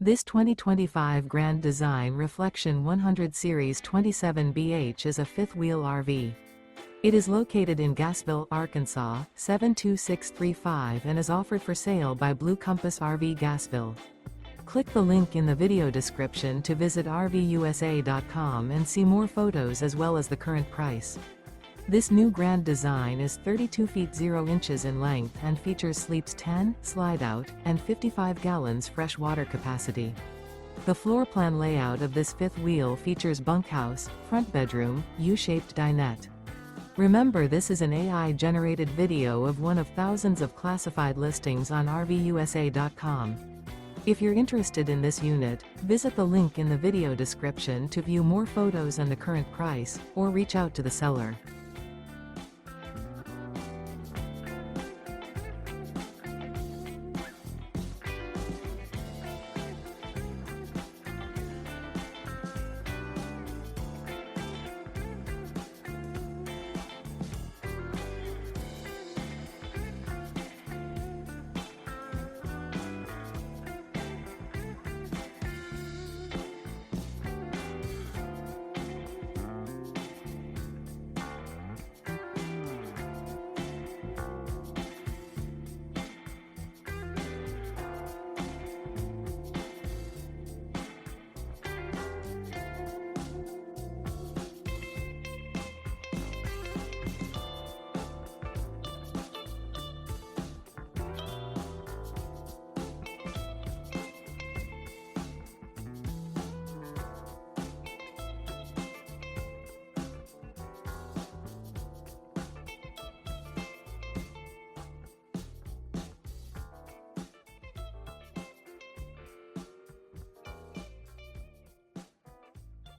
This 2025 Grand Design Reflection 100 Series 27BH is a fifth-wheel RV. It is located in Gassville, Arkansas, 72635 and is offered for sale by Blue Compass RV Gassville. Click the link in the video description to visit RVUSA.com and see more photos as well as the current price. This new Grand Design is 32 feet 0 inches in length and features sleeps 10, slide-out, and 55 gallons fresh water capacity. The floor plan layout of this fifth wheel features bunkhouse, front bedroom, U-shaped dinette. Remember, this is an AI-generated video of one of thousands of classified listings on RVUSA.com. If you're interested in this unit, visit the link in the video description to view more photos and the current price, or reach out to the seller.